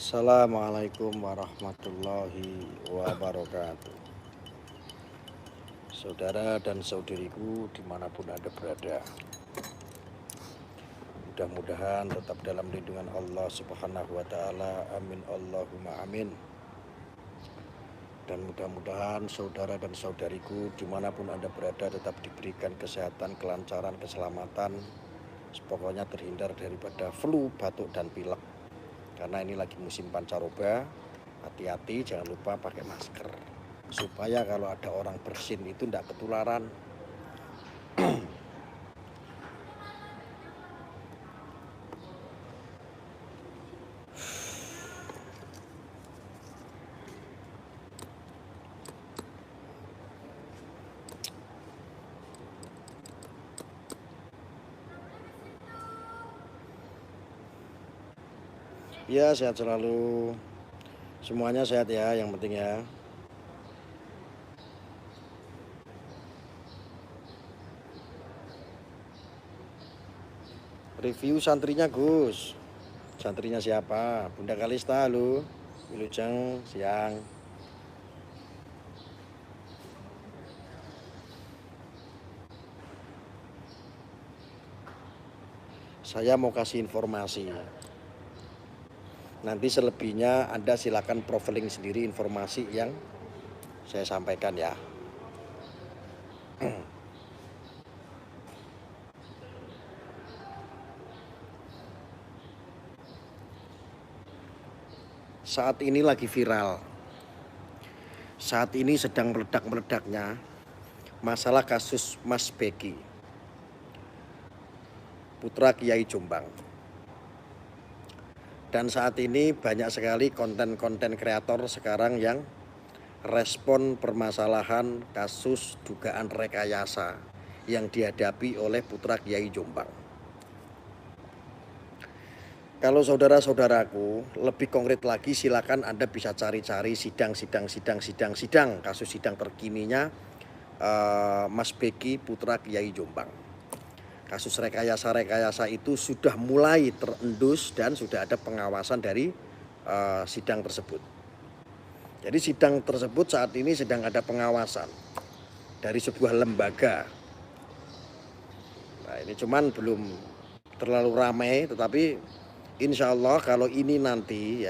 Assalamualaikum warahmatullahi wabarakatuh. Saudara dan saudariku dimanapun Anda berada, mudah-mudahan tetap dalam lindungan Allah Subhanahu wa Ta'ala. Amin Allahumma amin. Dan mudah-mudahan saudara dan saudariku dimanapun Anda berada tetap diberikan kesehatan, kelancaran, keselamatan, pokoknya terhindar daripada flu, batuk, dan pilek. Karena ini lagi musim pancaroba, hati-hati, jangan lupa pakai masker supaya kalau ada orang bersin itu tidak ketularan. Ya, sehat selalu, semuanya sehat ya, yang penting ya. Review santrinya Gus. Santrinya siapa? Bunda Kalista, halo. Wilujeng, siang. Saya mau kasih informasi. Nanti selebihnya Anda silakan profiling sendiri informasi yang saya sampaikan ya. Saat ini lagi viral. Saat ini sedang meledak-meledaknya masalah kasus Mas Beki, putra Kiai Jombang. Dan saat ini banyak sekali konten-konten kreator sekarang yang respon permasalahan kasus dugaan rekayasa yang dihadapi oleh putra Kiai Jombang. Kalau saudara-saudaraku lebih konkret lagi, silakan Anda bisa cari-cari sidang kasus sidang terkininya Mas Beki putra Kiai Jombang. Kasus rekayasa itu sudah mulai terendus dan sudah ada pengawasan dari sidang tersebut. Jadi sidang tersebut saat ini sedang ada pengawasan dari sebuah lembaga. Nah, ini cuman belum terlalu ramai, tetapi insya Allah kalau ini nanti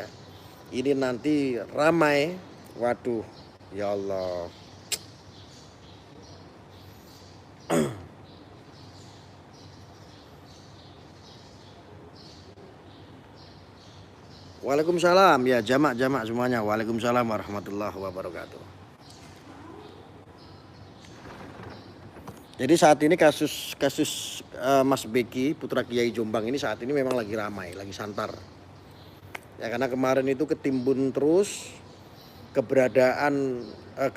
ramai, waduh, ya Allah. Waalaikumsalam, ya jamak semuanya. Waalaikumsalam warahmatullahi wabarakatuh. Jadi saat ini kasus Mas Beki putra Kiai Jombang ini saat ini memang lagi ramai, lagi santar. Ya karena kemarin itu ketimbun terus keberadaan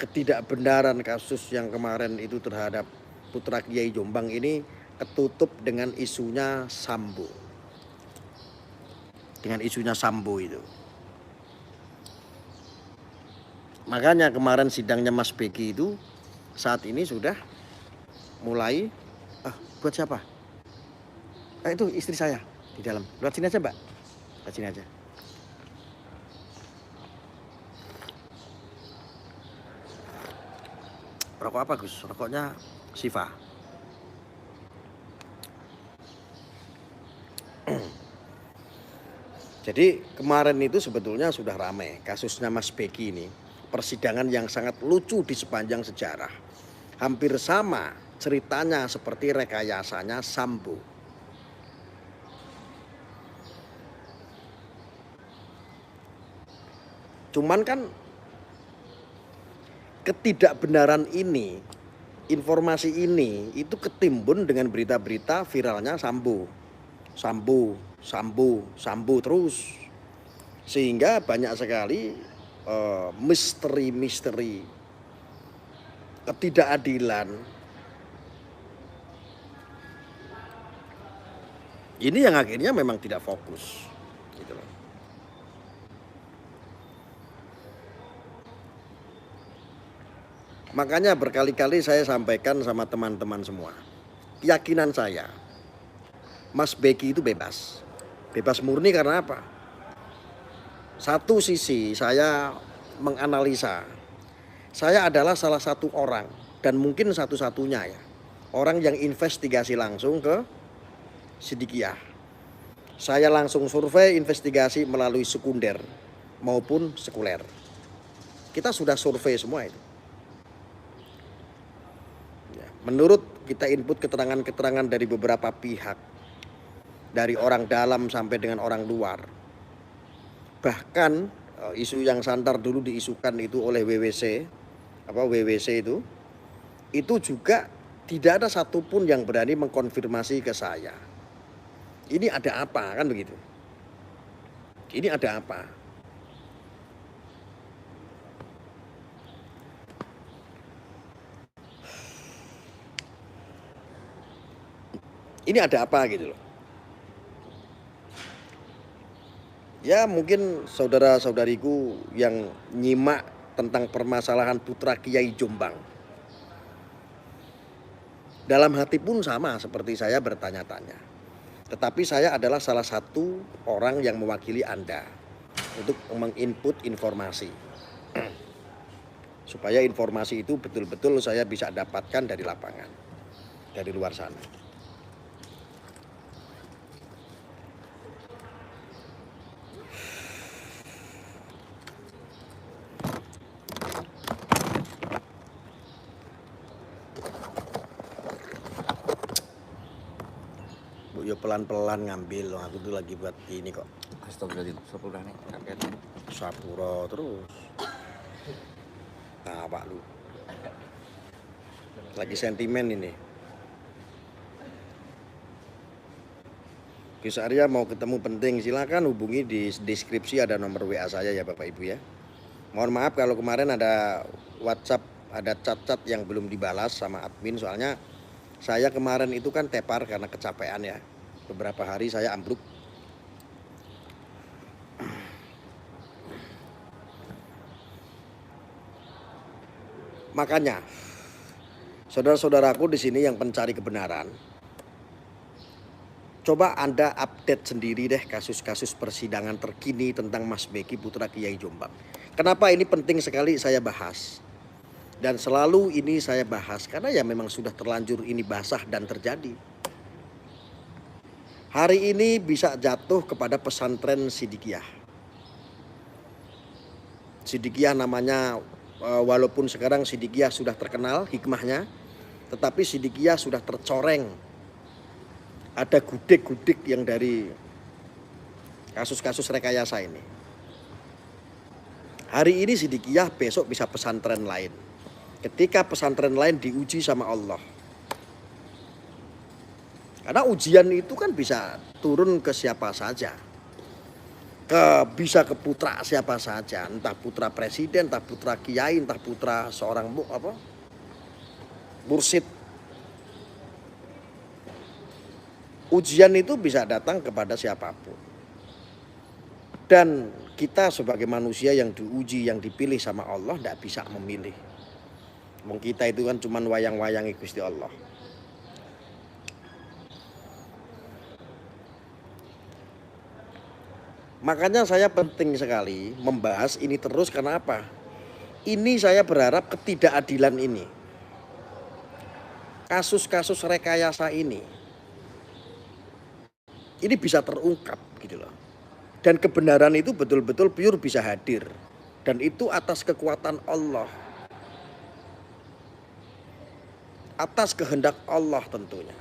ketidakbenaran kasus yang kemarin itu terhadap putra Kiai Jombang ini ketutup dengan isunya Sambo. Dengan isunya Sambo itu. Makanya kemarin sidangnya Mas Beki itu saat ini sudah mulai. Buat siapa? Itu istri saya di dalam. Lewat sini aja, Mbak. Lewat sini aja. Rokok apa, Gus? Rokoknya Siva. Jadi kemarin itu sebetulnya sudah ramai kasusnya Mas Beki ini. Persidangan yang sangat lucu di sepanjang sejarah. Hampir sama ceritanya seperti rekayasanya Sambo. Cuman kan ketidakbenaran ini, informasi ini itu ketimbun dengan berita-berita viralnya Sambo terus, sehingga banyak sekali misteri ketidakadilan ini yang akhirnya memang tidak fokus gitu loh. Makanya berkali-kali saya sampaikan sama teman-teman semua, keyakinan saya Mas Beki itu bebas murni. Karena apa? Satu sisi saya menganalisa, saya adalah salah satu orang dan mungkin satu-satunya ya, orang yang investigasi langsung ke Sidikiyah. Saya langsung survei investigasi melalui sekunder maupun sekuler. Kita sudah survei semua itu. Ya, menurut kita input keterangan-keterangan dari beberapa pihak, dari orang dalam sampai dengan orang luar. Bahkan isu yang santer dulu diisukan itu oleh WWC, WWC itu juga tidak ada satupun yang berani mengkonfirmasi ke saya. Ini ada apa, kan begitu? Ini ada apa? Ini ada apa gitu loh. Ya mungkin saudara-saudariku yang nyimak tentang permasalahan putra Kiai Jombang. Dalam hati pun sama seperti saya bertanya-tanya. Tetapi saya adalah salah satu orang yang mewakili Anda untuk menginput informasi. Supaya informasi itu betul-betul saya bisa dapatkan dari lapangan, dari luar sana. Yo pelan-pelan ngambil, aku tuh lagi buat ini kok. Astagfirullahaladzim, sepuluh nih kakek. Sapuro terus. Nah Pak lu, lagi sentimen ini. Gus Arya mau ketemu penting, silakan hubungi di deskripsi, ada nomor WA saya ya Bapak Ibu ya. Mohon maaf kalau kemarin ada WhatsApp, ada chat-chat yang belum dibalas sama admin, soalnya saya kemarin itu kan tepar karena kecapean ya. Beberapa hari saya ambruk. Makanya saudara-saudaraku di sini yang pencari kebenaran, coba Anda update sendiri deh kasus-kasus persidangan terkini tentang Mas Beki putra Kiai Jombang. Kenapa ini penting sekali saya bahas? Dan selalu ini saya bahas karena ya memang sudah terlanjur ini basah dan terjadi. Hari ini bisa jatuh kepada pesantren Sidikiyah. Sidikiyah namanya, walaupun sekarang Sidikiyah sudah terkenal hikmahnya, tetapi Sidikiyah sudah tercoreng. Ada gudik-gudik yang dari kasus-kasus rekayasa ini. Hari ini Sidikiyah, besok bisa pesantren lain. Ketika pesantren lain diuji sama Allah. Karena ujian itu kan bisa turun ke siapa saja. Bisa ke putra siapa saja. Entah putra presiden, entah putra kiai, entah putra seorang mursyid. Ujian itu bisa datang kepada siapapun. Dan kita sebagai manusia yang diuji, yang dipilih sama Allah, tidak bisa memilih. Kita itu kan cuman wayang-wayangi Gusti Allah. Makanya saya penting sekali membahas ini terus, karena apa? Ini saya berharap ketidakadilan ini, kasus-kasus rekayasa ini bisa terungkap gitu loh. Dan kebenaran itu betul-betul pure bisa hadir. Dan itu atas kekuatan Allah. Atas kehendak Allah tentunya.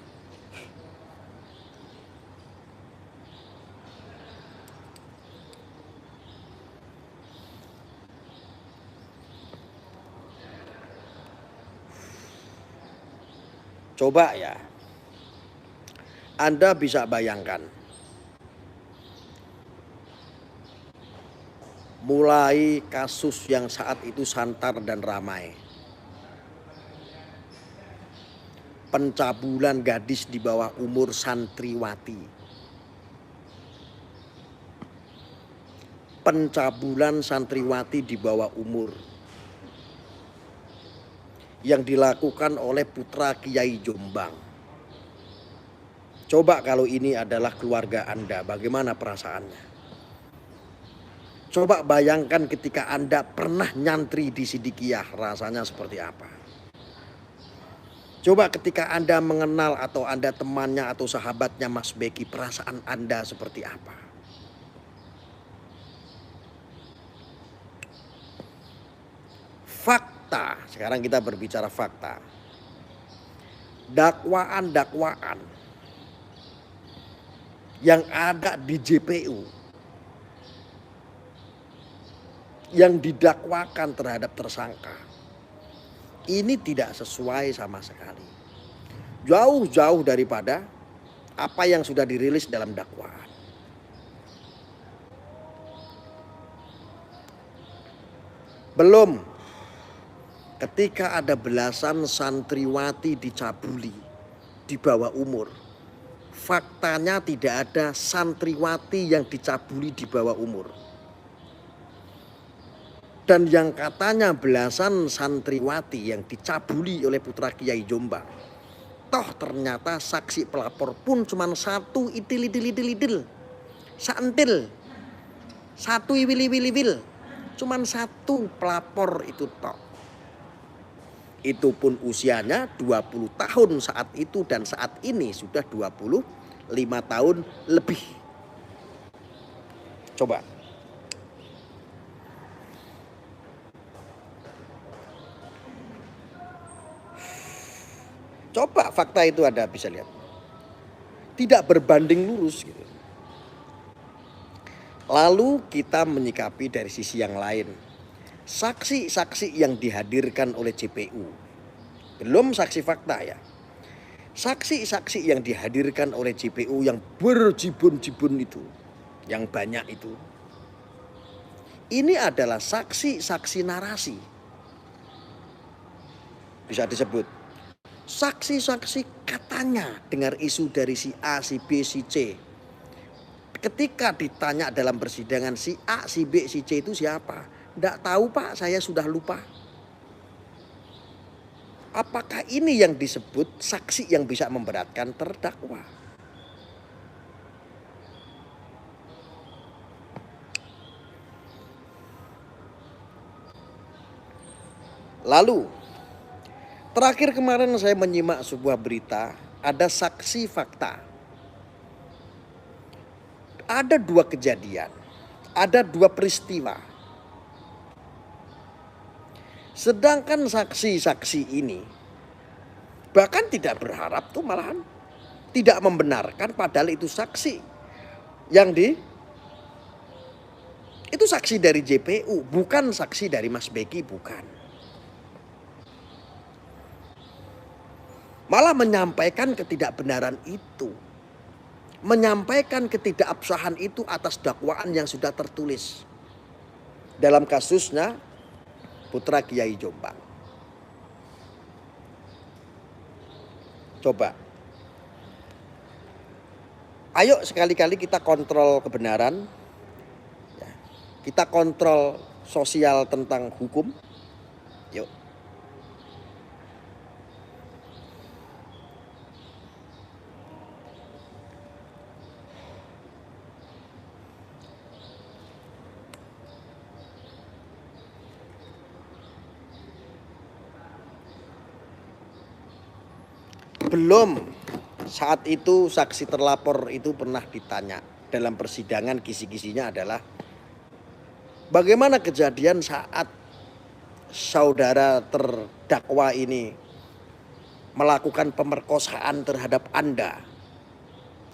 Coba ya, Anda bisa bayangkan, mulai kasus yang saat itu santar dan ramai, pencabulan gadis di bawah umur santriwati, pencabulan santriwati di bawah umur yang dilakukan oleh putra Kiai Jombang. Coba kalau ini adalah keluarga Anda, bagaimana perasaannya? Coba bayangkan ketika Anda pernah nyantri di Sidikiyah, rasanya seperti apa. Coba ketika Anda mengenal atau Anda temannya atau sahabatnya Mas Beki, perasaan Anda seperti apa. Fakta, sekarang kita berbicara fakta. Dakwaan-dakwaan yang ada di JPU yang didakwakan terhadap tersangka ini tidak sesuai sama sekali. Jauh-jauh daripada apa yang sudah dirilis dalam dakwaan. Belum ketika ada belasan santriwati dicabuli di bawah umur. Faktanya tidak ada santriwati yang dicabuli di bawah umur. Dan yang katanya belasan santriwati yang dicabuli oleh putra Kiai Jombang. Toh ternyata saksi pelapor pun cuma satu idil. Saentil. Satu iwil. Cuman satu pelapor itu toh. Itu pun usianya 20 tahun saat itu dan saat ini sudah 25 tahun lebih. Coba. Coba fakta itu Anda bisa lihat. Tidak berbanding lurus gitu. Lalu kita menyikapi dari sisi yang lain. Saksi-saksi yang dihadirkan oleh JPU. Belum saksi fakta ya. Saksi-saksi yang dihadirkan oleh JPU yang berjibun-jibun itu. Yang banyak itu. Ini adalah saksi-saksi narasi. Bisa disebut. Saksi-saksi katanya dengar isu dari si A, si B, si C. Ketika ditanya dalam persidangan si A, si B, si C itu siapa? Tidak tahu Pak, saya sudah lupa. Apakah ini yang disebut saksi yang bisa memberatkan terdakwa? Lalu terakhir kemarin saya menyimak sebuah berita, ada saksi fakta. Ada dua kejadian, ada dua peristiwa. Sedangkan saksi-saksi ini bahkan tidak berharap tuh malahan tidak membenarkan padahal itu saksi yang itu saksi dari JPU, bukan saksi dari Mas Beki, bukan. Malah menyampaikan ketidakbenaran itu. Menyampaikan ketidakabsahan itu atas dakwaan yang sudah tertulis. Dalam kasusnya putra Kiai Jombang. Coba. Ayo sekali-kali kita kontrol kebenaran. Kita kontrol sosial tentang hukum. Yuk. Belum saat itu saksi terlapor itu pernah ditanya dalam persidangan, kisi-kisinya adalah bagaimana kejadian saat saudara terdakwa ini melakukan pemerkosaan terhadap Anda.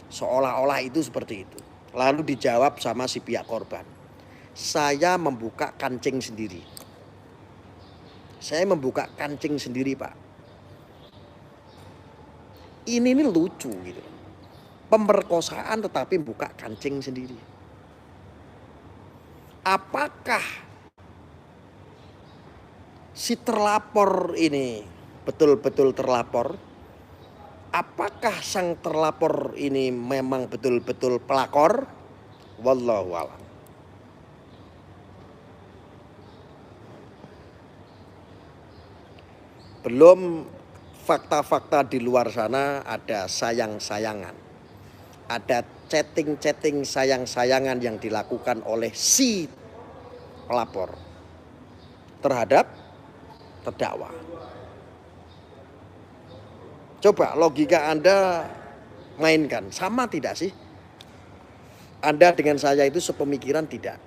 Seolah-olah itu seperti itu. Lalu dijawab sama si pihak korban. Saya membuka kancing sendiri. Saya membuka kancing sendiri Pak. Ini lucu gitu. Pemerkosaan tetapi buka kancing sendiri. Apakah si terlapor ini betul-betul terlapor? Apakah sang terlapor ini memang betul-betul pelakor? Wallahu a'lam. Belum fakta-fakta di luar sana ada sayang-sayangan. Ada chatting-chatting sayang-sayangan yang dilakukan oleh si pelapor terhadap terdakwa. Coba logika Anda mainkan, sama tidak sih? Anda dengan saya itu sepemikiran tidak?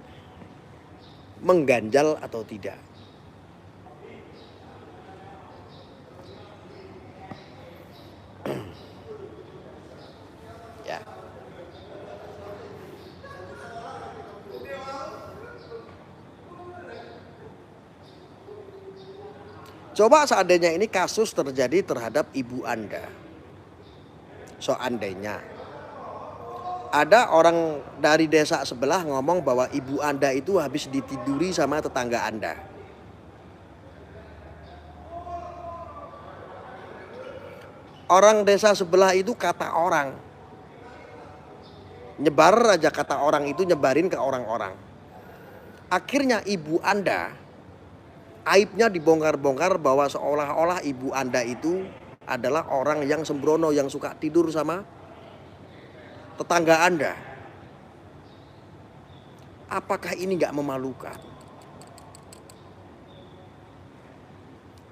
Mengganjal atau tidak? Ya. Coba seandainya ini kasus terjadi terhadap ibu Anda. Seandainya ada orang dari desa sebelah ngomong bahwa ibu Anda itu habis ditiduri sama tetangga Anda. Orang desa sebelah itu kata orang. Nyebar aja kata orang itu, nyebarin ke orang-orang. Akhirnya ibu Anda, aibnya dibongkar-bongkar bahwa seolah-olah ibu Anda itu adalah orang yang sembrono, yang suka tidur sama tetangga Anda. Apakah ini gak memalukan?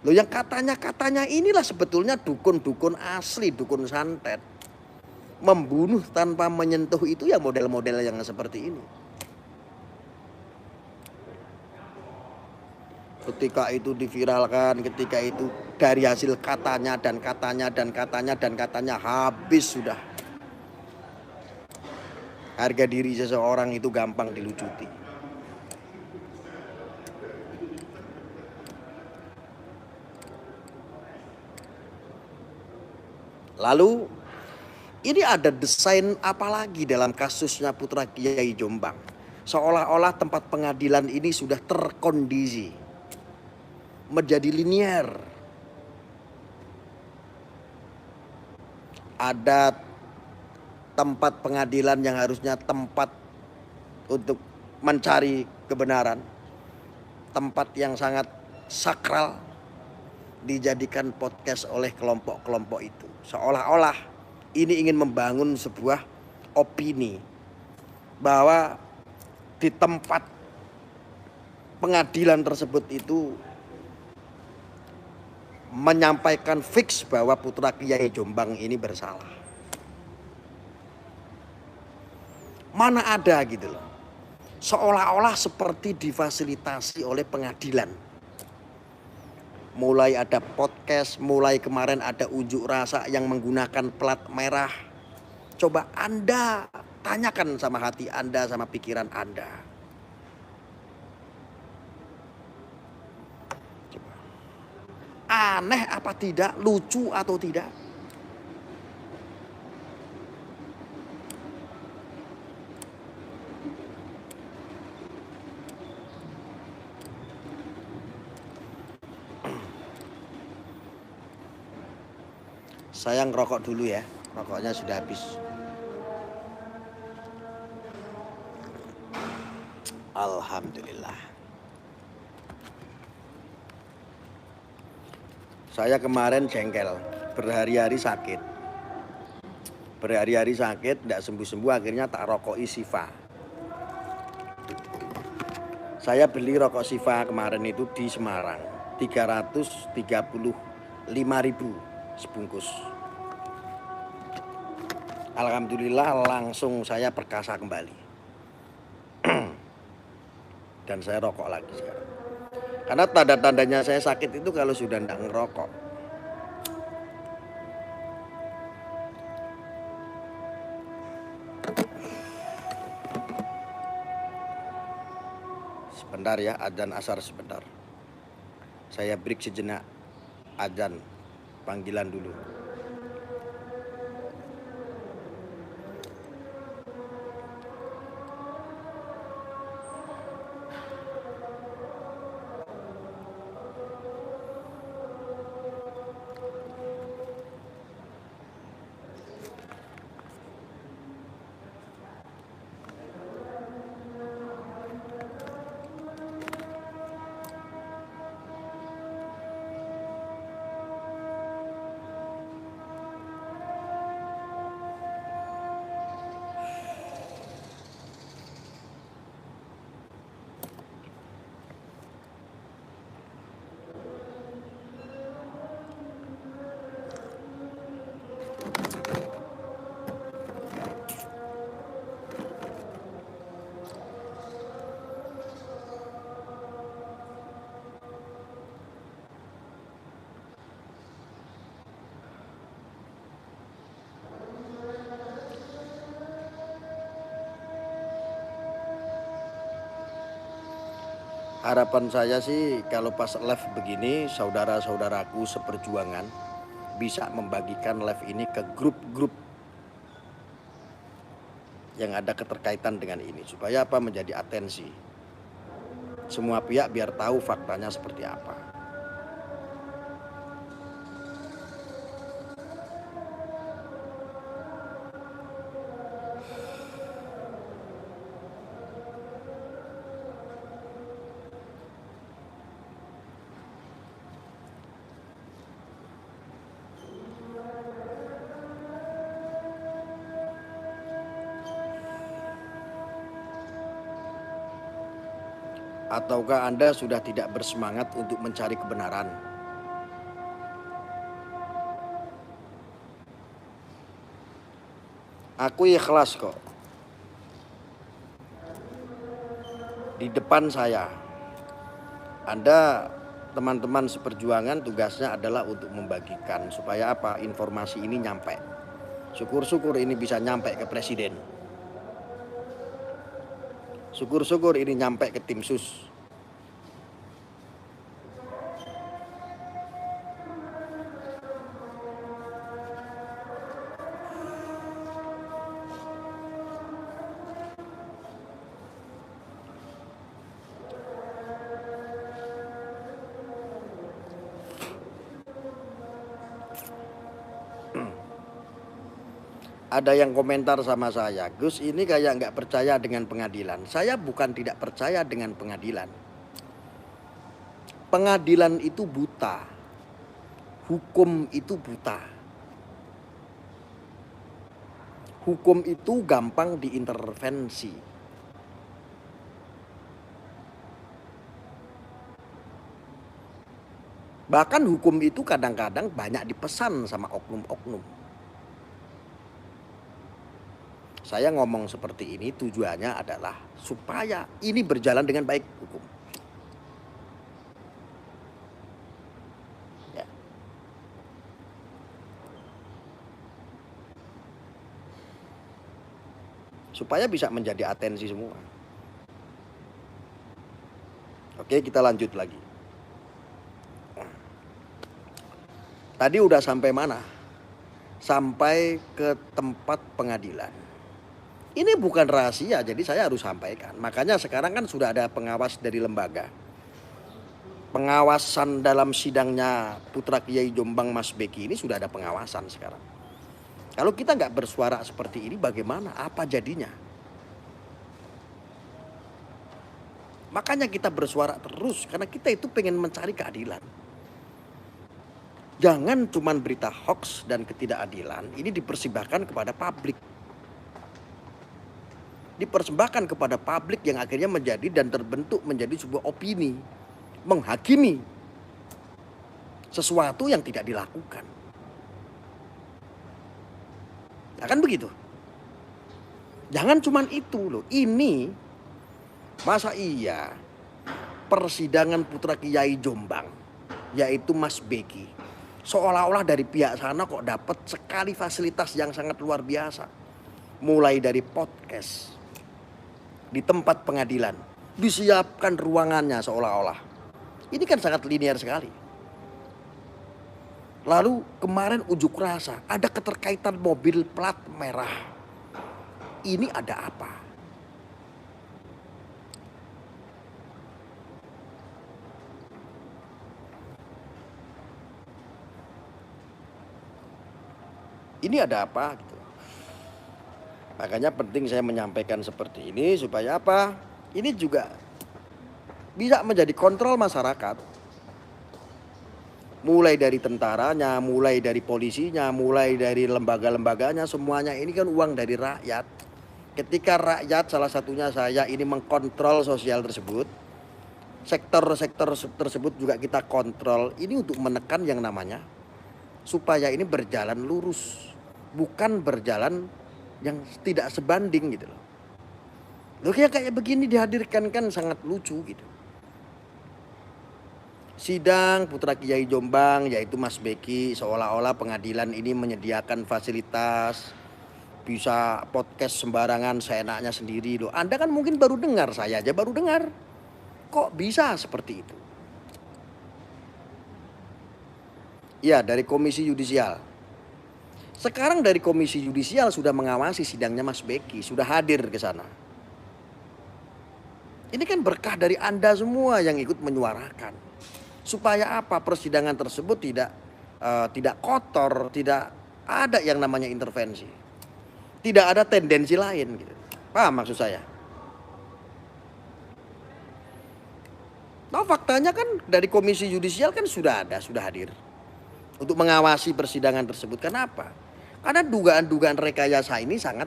Loh, yang katanya inilah sebetulnya dukun-dukun asli, dukun santet. Membunuh tanpa menyentuh itu ya model-model yang seperti ini. Ketika itu diviralkan, ketika itu dari hasil katanya dan katanya dan katanya dan katanya, habis sudah. Harga diri seseorang itu gampang dilucuti. Lalu ini ada desain apa lagi dalam kasusnya Putra Kiai Jombang? Seolah-olah tempat pengadilan ini sudah terkondisi menjadi linier. Ada tempat pengadilan yang harusnya tempat untuk mencari kebenaran, tempat yang sangat sakral, dijadikan podcast oleh kelompok-kelompok itu. Seolah-olah ini ingin membangun sebuah opini bahwa di tempat pengadilan tersebut itu menyampaikan fix bahwa Putra Kiai Jombang ini bersalah. Mana ada gitu loh. Seolah-olah seperti difasilitasi oleh pengadilan. Mulai ada podcast, mulai kemarin ada unjuk rasa yang menggunakan plat merah. Coba Anda tanyakan sama hati Anda, sama pikiran Anda. Coba. Aneh apa tidak? Lucu atau tidak? Saya ngerokok dulu ya, rokoknya sudah habis. Alhamdulillah. Saya kemarin jengkel, berhari-hari sakit. Berhari-hari sakit, tidak sembuh-sembuh, akhirnya tak rokoi Siva. Saya beli rokok Siva kemarin itu di Semarang, 335.000 sebungkus. Alhamdulillah langsung saya perkasa kembali. Dan saya rokok lagi sekarang. Karena tanda-tandanya saya sakit itu kalau sudah tidak ngerokok. Sebentar ya, adzan asar sebentar. Saya break sejenak, adzan panggilan dulu. Harapan saya sih kalau pas live begini saudara-saudaraku seperjuangan bisa membagikan live ini ke grup-grup yang ada keterkaitan dengan ini supaya apa, menjadi atensi semua pihak biar tahu faktanya seperti apa. Ataukah Anda sudah tidak bersemangat untuk mencari kebenaran? Aku ikhlas kok. Di depan saya, Anda teman-teman seperjuangan tugasnya adalah untuk membagikan supaya apa, informasi ini nyampe. Syukur-syukur ini bisa nyampe ke presiden. Syukur-syukur ini nyampe ke tim sus. Ada yang komentar sama saya, Gus ini kayak nggak percaya dengan pengadilan. Saya bukan tidak percaya dengan pengadilan. Pengadilan itu buta. Hukum itu buta. Hukum itu gampang diintervensi. Bahkan hukum itu kadang-kadang banyak dipesan sama oknum-oknum. Saya ngomong seperti ini tujuannya adalah supaya ini berjalan dengan baik hukum. Ya. Supaya bisa menjadi atensi semua. Oke, kita lanjut lagi. Tadi udah sampai mana? Sampai ke tempat pengadilan. Ini bukan rahasia, jadi saya harus sampaikan. Makanya sekarang kan sudah ada pengawas dari lembaga. Pengawasan dalam sidangnya Putra Kiai Jombang Mas Beki ini sudah ada pengawasan sekarang. Kalau kita nggak bersuara seperti ini bagaimana? Apa jadinya? Makanya kita bersuara terus karena kita itu pengen mencari keadilan. Jangan cuman berita hoax dan ketidakadilan ini dipersembahkan kepada publik. Dipersembahkan kepada publik yang akhirnya menjadi dan terbentuk menjadi sebuah opini, menghakimi sesuatu yang tidak dilakukan. Ya kan begitu. Jangan cuman itu loh. Ini masa iya persidangan Putra Kiai Jombang yaitu Mas Beki seolah-olah dari pihak sana kok dapat sekali fasilitas yang sangat luar biasa. Mulai dari podcast di tempat pengadilan, disiapkan ruangannya seolah-olah. Ini kan sangat linear sekali. Lalu kemarin unjuk rasa, ada keterkaitan mobil plat merah. Ini ada apa? Ini ada apa gitu. Makanya penting saya menyampaikan seperti ini supaya apa? Ini juga bisa menjadi kontrol masyarakat. Mulai dari tentaranya, mulai dari polisinya, mulai dari lembaga-lembaganya, semuanya ini kan uang dari rakyat. Ketika rakyat, salah satunya saya ini mengkontrol sosial tersebut, sektor-sektor tersebut juga kita kontrol. Ini untuk menekan yang namanya supaya ini berjalan lurus, bukan berjalan yang tidak sebanding gitu loh. Loh kayak begini dihadirkan kan sangat lucu gitu. Sidang Putra Kiai Jombang yaitu Mas Beki seolah-olah pengadilan ini menyediakan fasilitas bisa podcast sembarangan seenaknya sendiri loh. Anda kan mungkin baru dengar, saya aja baru dengar. Kok bisa seperti itu? Ya, dari Komisi Yudisial. Sekarang dari Komisi Yudisial sudah mengawasi sidangnya Mas Beki, sudah hadir ke sana. Ini kan berkah dari Anda semua yang ikut menyuarakan. Supaya apa? Persidangan tersebut tidak kotor, tidak ada yang namanya intervensi. Tidak ada tendensi lain gitu. Paham maksud saya? Nah, faktanya kan dari Komisi Yudisial kan sudah hadir untuk mengawasi persidangan tersebut. Kenapa? Karena dugaan-dugaan rekayasa ini sangat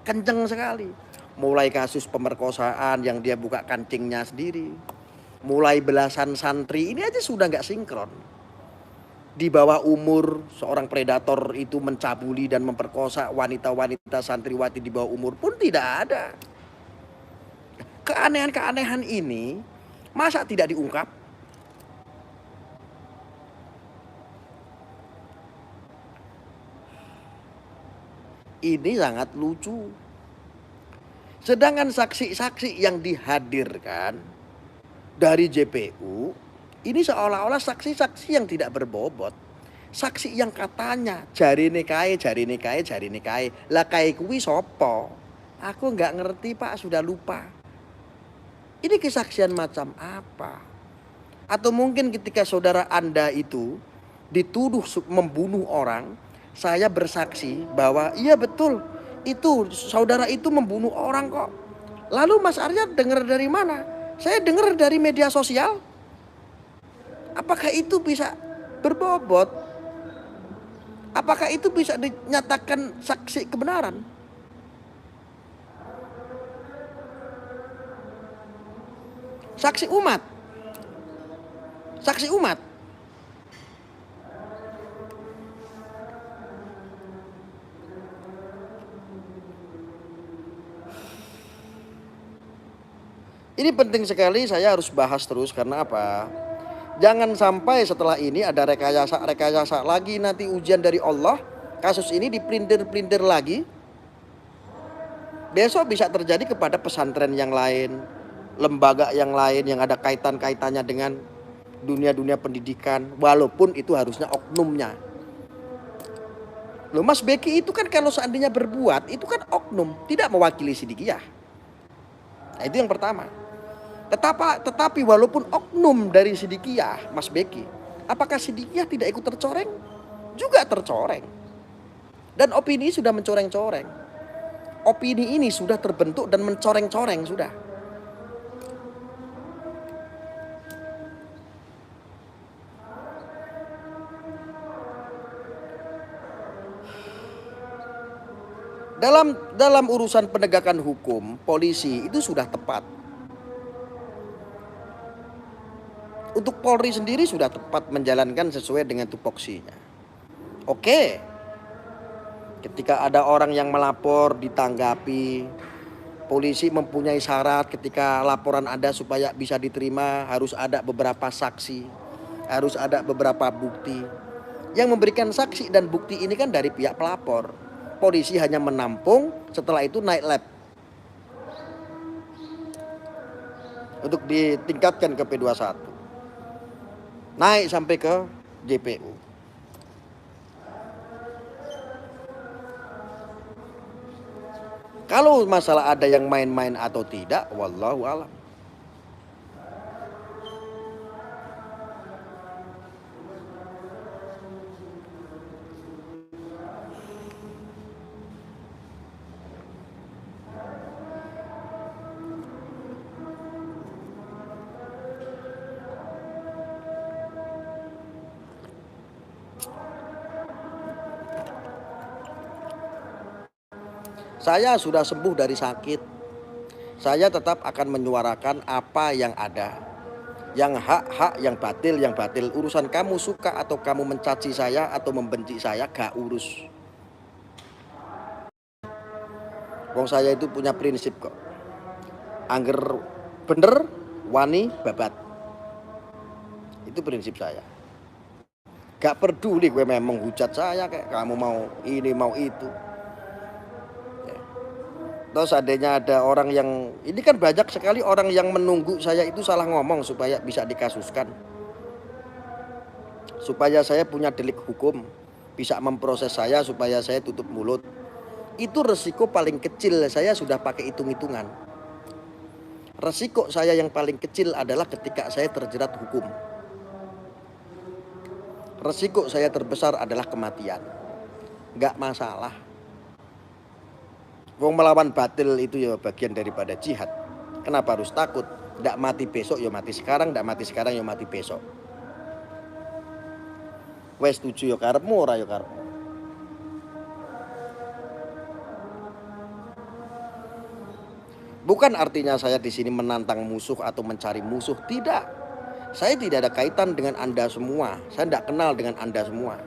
kenceng sekali. Mulai kasus pemerkosaan yang dia buka kancingnya sendiri, mulai belasan santri ini aja sudah nggak sinkron. Di bawah umur seorang predator itu mencabuli dan memperkosa wanita-wanita santriwati di bawah umur pun tidak ada. Keanehan-keanehan ini masa tidak diungkap? Ini sangat lucu. Sedangkan saksi-saksi yang dihadirkan dari JPU ini seolah-olah saksi-saksi yang tidak berbobot. Saksi yang katanya jarine kae. Lah kae kuwi sopo? Aku nggak ngerti Pak, sudah lupa. Ini kesaksian macam apa? Atau mungkin ketika saudara Anda itu dituduh membunuh orang, saya bersaksi bahwa iya betul, itu saudara itu membunuh orang kok. Lalu Mas Arya dengar dari mana? Saya dengar dari media sosial. Apakah itu bisa berbobot? Apakah itu bisa dinyatakan saksi kebenaran? Saksi umat. Saksi umat. Ini penting sekali, saya harus bahas terus karena apa? Jangan sampai setelah ini ada rekayasa lagi, nanti ujian dari Allah, kasus ini dipelintir-pelintir lagi. Besok bisa terjadi kepada pesantren yang lain, lembaga yang lain yang ada kaitannya dengan dunia pendidikan, walaupun itu harusnya oknumnya. Loh, Mas Beki itu kan kalau seandainya berbuat, itu kan oknum, tidak mewakili Sidikiyah. Nah, itu yang pertama. Tetapi walaupun oknum dari Sidikiyah, Mas Beki, apakah Sidikiyah tidak ikut tercoreng? Juga tercoreng. Dan opini sudah mencoreng-coreng. Opini ini sudah terbentuk dan mencoreng-coreng sudah. Dalam urusan penegakan hukum, polisi itu sudah tepat. Untuk Polri sendiri sudah tepat menjalankan sesuai dengan tupoksinya. Oke. Ketika ada orang yang melapor ditanggapi, polisi mempunyai syarat ketika laporan ada supaya bisa diterima harus ada beberapa saksi, harus ada beberapa bukti. Yang memberikan saksi dan bukti ini kan dari pihak pelapor. Polisi hanya menampung, setelah itu naik lab untuk ditingkatkan ke P21. Naik sampai ke JPU. Kalau masalah ada yang main-main atau tidak, wallahu a'lam. Saya sudah sembuh dari sakit. Saya tetap akan menyuarakan apa yang ada. Yang hak, yang batil. Urusan kamu suka atau kamu mencaci saya atau membenci saya, gak urus. Wong saya itu punya prinsip kok. Angger bener, wani babat. Itu prinsip saya. Gak peduli gue memang hujat saya kayak kamu mau ini mau itu. Atau seandainya ada orang yang, ini kan banyak sekali orang yang menunggu saya itu salah ngomong supaya bisa dikasuskan, supaya saya punya delik hukum, bisa memproses saya supaya saya tutup mulut. Itu resiko paling kecil, saya sudah pakai hitung-hitungan. Resiko saya yang paling kecil adalah ketika saya terjerat hukum. Resiko saya terbesar adalah kematian. Nggak masalah. Wong melawan batil itu ya bagian daripada jihad. Kenapa harus takut? Nggak mati besok ya mati sekarang, nggak mati sekarang ya mati besok. Wes setuju ya karepmu ora ya karepmu. Bukan artinya saya di sini menantang musuh atau mencari musuh, tidak. Saya tidak ada kaitan dengan Anda semua. Saya tidak kenal dengan Anda semua.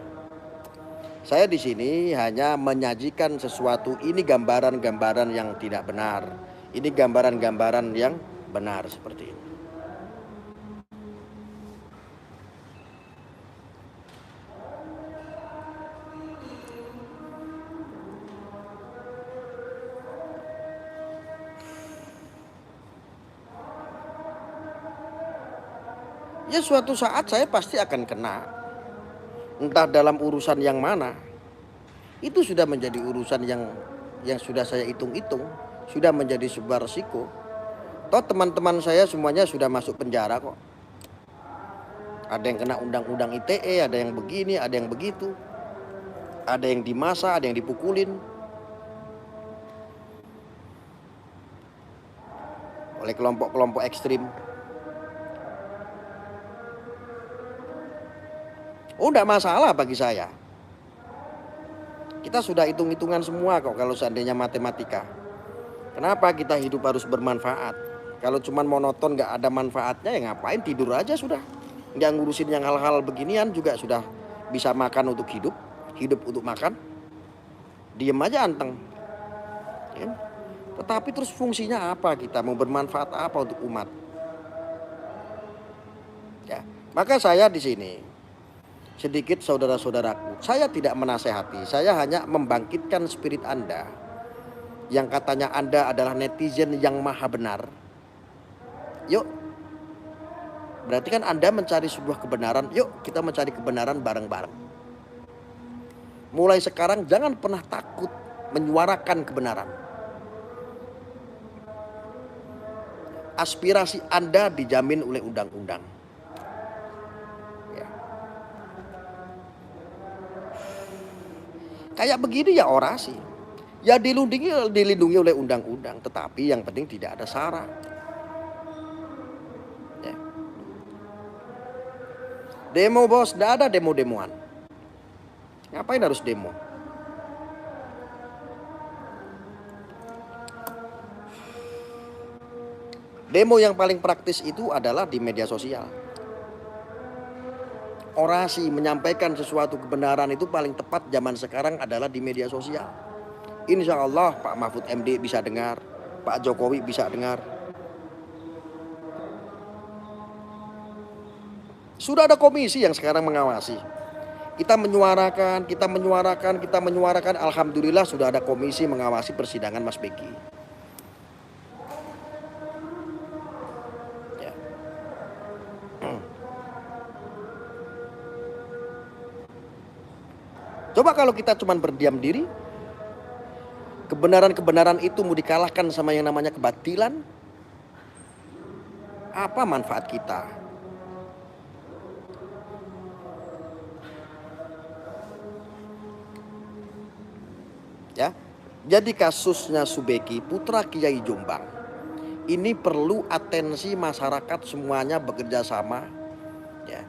Saya di sini hanya menyajikan sesuatu, ini gambaran-gambaran yang tidak benar. Ini gambaran-gambaran yang benar seperti ini. Ya suatu saat saya pasti akan kena. Entah dalam urusan yang mana. Itu sudah menjadi urusan yang sudah saya hitung-hitung, sudah menjadi sebuah resiko. Toh teman-teman saya semuanya sudah masuk penjara kok. Ada yang kena undang-undang ITE, ada yang begini, ada yang begitu. Ada yang dimasa, ada yang dipukulin oleh kelompok-kelompok ekstrim. Oh, enggak masalah bagi saya. Kita sudah hitung-hitungan semua kok kalau seandainya matematika. Kenapa kita hidup harus bermanfaat? Kalau cuman monoton nggak ada manfaatnya ya ngapain, tidur aja sudah. Nggak ngurusin yang hal-hal beginian juga sudah bisa makan untuk hidup, hidup untuk makan. Diem aja anteng. Ya. Tetapi terus fungsinya apa, kita mau bermanfaat apa untuk umat? Ya, maka saya di sini sedikit saudara-saudaraku, saya tidak menasehati, saya hanya membangkitkan spirit Anda yang katanya Anda adalah netizen yang maha benar. Yuk, berarti kan Anda mencari sebuah kebenaran, yuk kita mencari kebenaran bareng-bareng. Mulai sekarang jangan pernah takut menyuarakan kebenaran. Aspirasi Anda dijamin oleh undang-undang. Kayak begini ya orasi. Ya dilindungi oleh undang-undang. Tetapi yang penting tidak ada sara. Ya. Demo bos, tidak ada demo-demoan. Ngapain harus demo? Demo yang paling praktis itu adalah di media sosial. Orasi menyampaikan sesuatu kebenaran itu paling tepat zaman sekarang adalah di media sosial. Insya Allah Pak Mahfud MD bisa dengar, Pak Jokowi bisa dengar. Sudah ada komisi yang sekarang mengawasi. Kita menyuarakan. Alhamdulillah sudah ada komisi mengawasi persidangan Mas Beki. Coba kalau kita cuma berdiam diri, kebenaran-kebenaran itu mau dikalahkan sama yang namanya kebatilan, apa manfaat kita? Ya, jadi kasusnya Subeki putra Kiai Jombang ini perlu atensi masyarakat semuanya bekerja sama. Ya.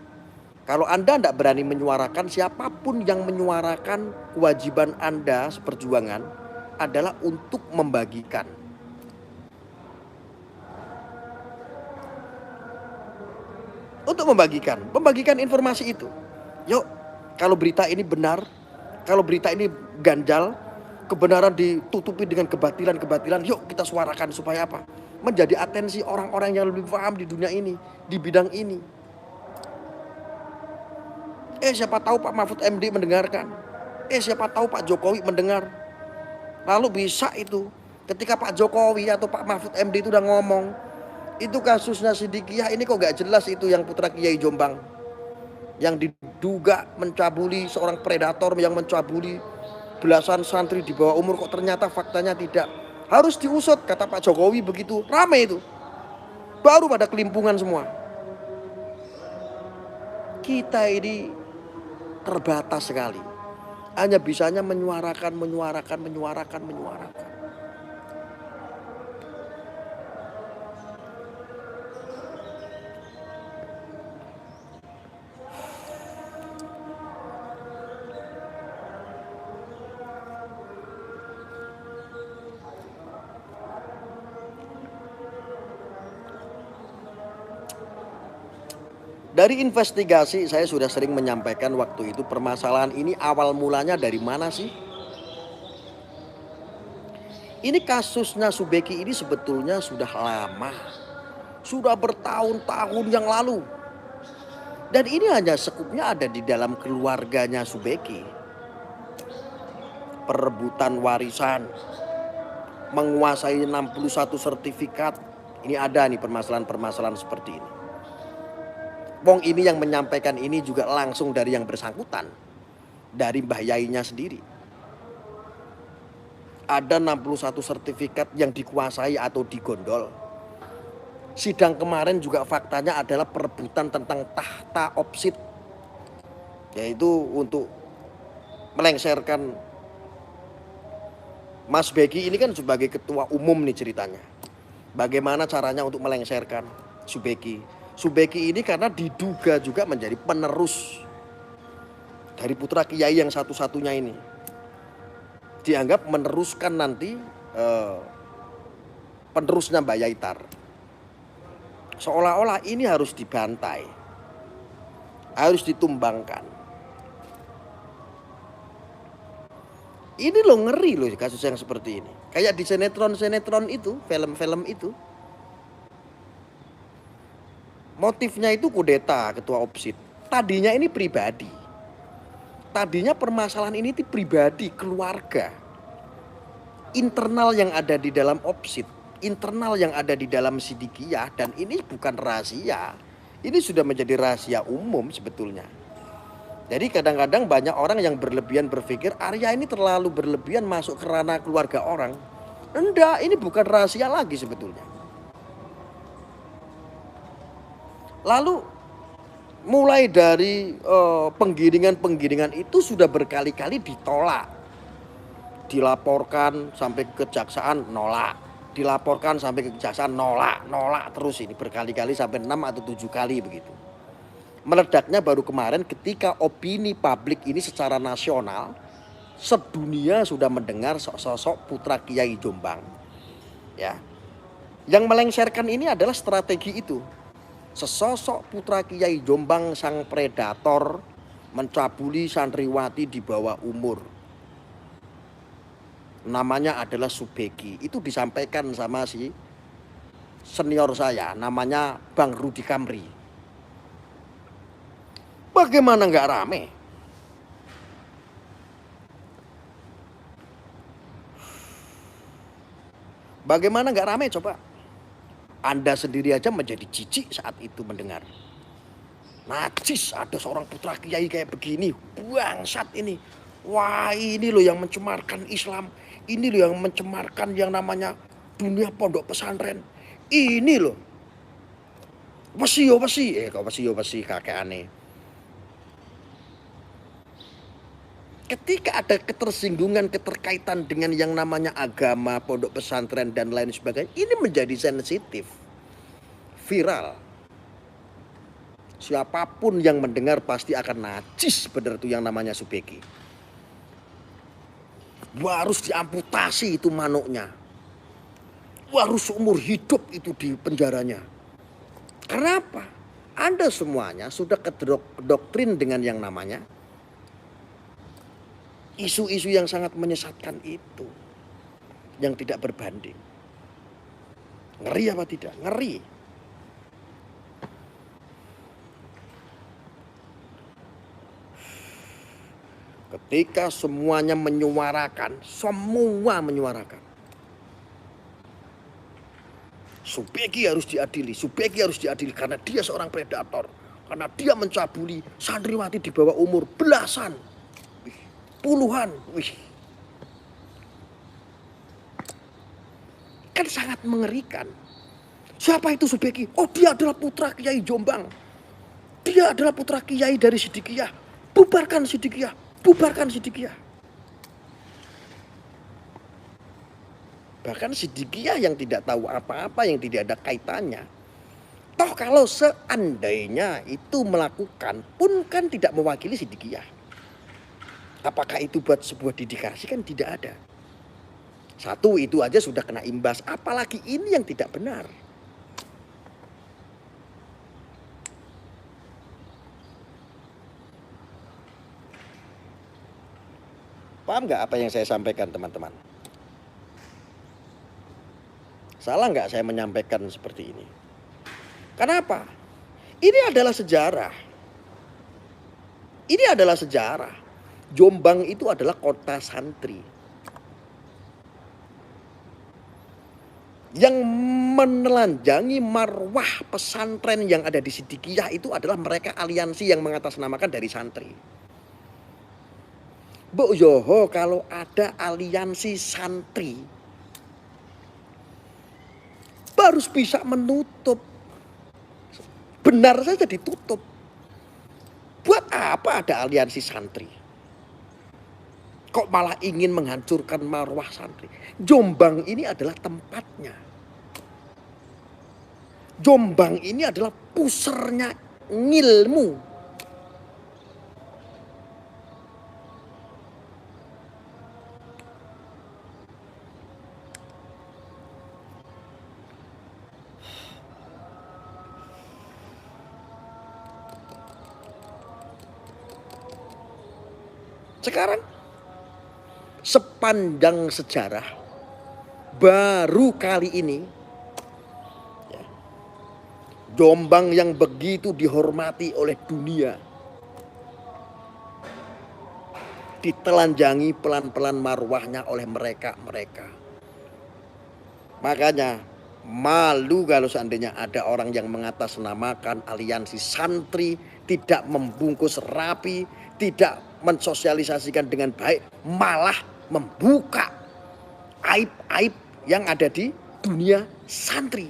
Kalau Anda tidak berani menyuarakan, siapapun yang menyuarakan, kewajiban Anda seperjuangan adalah untuk membagikan. Untuk membagikan informasi itu. Yuk, kalau berita ini benar, kalau berita ini ganjal, kebenaran ditutupi dengan kebatilan-kebatilan, yuk kita suarakan supaya apa? Menjadi atensi orang-orang yang lebih paham di dunia ini, di bidang ini. Siapa tahu Pak Mahfud MD mendengarkan. Siapa tahu Pak Jokowi mendengar. Lalu bisa itu Ketika Pak Jokowi atau Pak Mahfud MD itu udah ngomong, itu kasusnya Sidikiyah ini kok gak jelas itu yang putra Kiai Jombang. Yang diduga mencabuli seorang predator yang mencabuli belasan santri di bawah umur, kok ternyata faktanya tidak. Harus diusut kata Pak Jokowi begitu. Rame itu. Baru pada kelimpungan semua. Kita ini terbatas sekali. Hanya bisanya menyuarakan. Dari investigasi saya sudah sering menyampaikan waktu itu, permasalahan ini awal mulanya dari mana sih? Ini kasusnya Subeki ini sebetulnya sudah lama. Sudah bertahun-tahun yang lalu. Dan ini hanya sekupnya ada di dalam keluarganya Subeki. Perebutan warisan, menguasai 61 sertifikat. Ini ada nih permasalahan-permasalahan seperti ini. Wong ini yang menyampaikan ini juga langsung dari yang bersangkutan, dari Mbah Yainya sendiri. Ada 61 sertifikat yang dikuasai atau digondol. Sidang kemarin juga faktanya adalah perebutan tentang tahta opsit, yaitu untuk melengsarkan Mas Beki ini kan sebagai ketua umum nih ceritanya. Bagaimana caranya untuk melengsarkan Subeki. Subeki ini karena diduga juga menjadi penerus dari putra Kiai yang satu-satunya ini. Dianggap meneruskan nanti penerusnya Mbak Yaitar. Seolah-olah ini harus dibantai, harus ditumbangkan. Ini loh, ngeri loh kasus yang seperti ini. Kayak di sinetron-sinetron itu, film-film itu. Motifnya itu kudeta ketua opsit. Tadinya ini pribadi. Tadinya permasalahan ini pribadi, keluarga. Internal yang ada di dalam opsit. Internal yang ada di dalam Sidikiyah. Dan ini bukan rahasia. Ini sudah menjadi rahasia umum sebetulnya. Jadi kadang-kadang banyak orang yang berlebihan berpikir Arya ini terlalu berlebihan masuk ke ranah keluarga orang. Enggak, ini bukan rahasia lagi sebetulnya. Lalu mulai dari penggiringan itu sudah berkali-kali ditolak. Dilaporkan sampai ke kejaksaan nolak. Dilaporkan sampai ke kejaksaan nolak terus ini berkali-kali sampai 6 atau 7 kali begitu. Meledaknya baru kemarin ketika opini publik ini secara nasional sedunia sudah mendengar sosok putra Kiai Jombang. Ya. Yang melengsarkan ini adalah strategi itu. Sesosok putra Kiai Jombang sang predator mencabuli santriwati di bawah umur. Namanya adalah Subeki. Itu disampaikan sama si senior saya, namanya Bang Rudi Kamri. Bagaimana nggak rame? Bagaimana nggak rame coba? Anda sendiri aja menjadi jijik saat itu mendengar. Najis, ada seorang putra kiai kayak begini, bangsat ini. Wah, ini loh yang mencemarkan Islam. Ini loh yang mencemarkan yang namanya dunia pondok pesantren. Ini loh. Wesi. Kok wesi kakek aneh. Ketika ada ketersinggungan, keterkaitan dengan yang namanya agama, pondok pesantren dan lain sebagainya, ini menjadi sensitif, viral. Siapapun yang mendengar pasti akan najis benar itu yang namanya Subeki. Harus diamputasi itu manuknya. Harus seumur hidup itu di penjaranya. Kenapa? Anda semuanya sudah kedoktrin dengan yang namanya isu-isu yang sangat menyesatkan itu, yang tidak berbanding. Ngeri apa tidak? Ngeri. Ketika semuanya menyuarakan, semua menyuarakan. Subeki harus diadili, Subeki harus diadili karena dia seorang predator. Karena dia mencabuli santriwati di bawah umur belasan, puluhan. Kan sangat mengerikan. Siapa itu Subeki? Oh, dia adalah putra Kiai Jombang. Dia adalah putra Kiai dari Sidikiyah. Bubarkan Sidikiyah, bubarkan Sidikiyah. Bahkan Sidikiyah yang tidak tahu apa-apa, yang tidak ada kaitannya. Toh kalau seandainya itu melakukan pun kan tidak mewakili Sidikiyah. Apakah itu buat sebuah dedikasi? Kan tidak ada. Satu itu aja sudah kena imbas. Apalagi ini yang tidak benar. Paham nggak apa yang saya sampaikan teman-teman? Salah nggak saya menyampaikan seperti ini? Kenapa? Ini adalah sejarah. Ini adalah sejarah. Jombang itu adalah kota santri. Yang menelanjangi marwah pesantren yang ada di Sidikiyah itu adalah mereka aliansi yang mengatasnamakan dari santri. Bu Yoho, kalau ada aliansi santri harus bisa menutup. Benar saja ditutup. Buat apa ada aliansi santri? Kok malah ingin menghancurkan marwah santri? Jombang ini adalah tempatnya. Jombang ini adalah pusernya ngilmu. Sekarang sepanjang sejarah baru kali ini ya, Jombang yang begitu dihormati oleh dunia ditelanjangi pelan-pelan marwahnya oleh mereka. Makanya malu kalau seandainya ada orang yang mengatasnamakan aliansi santri, tidak membungkus rapi, tidak mensosialisasikan dengan baik, malah membuka aib-aib yang ada di dunia santri.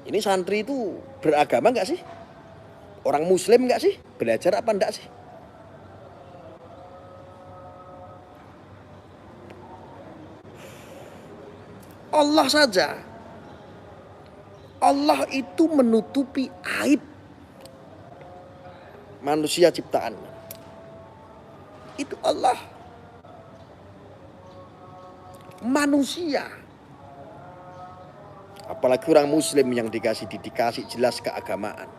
Ini santri itu beragama enggak sih? Orang muslim enggak sih? Belajar apa enggak sih? Allah saja. Allah itu menutupi aib manusia ciptaannya. Itu Allah. Manusia. Apalagi orang muslim yang dikasih jelas keagamaan.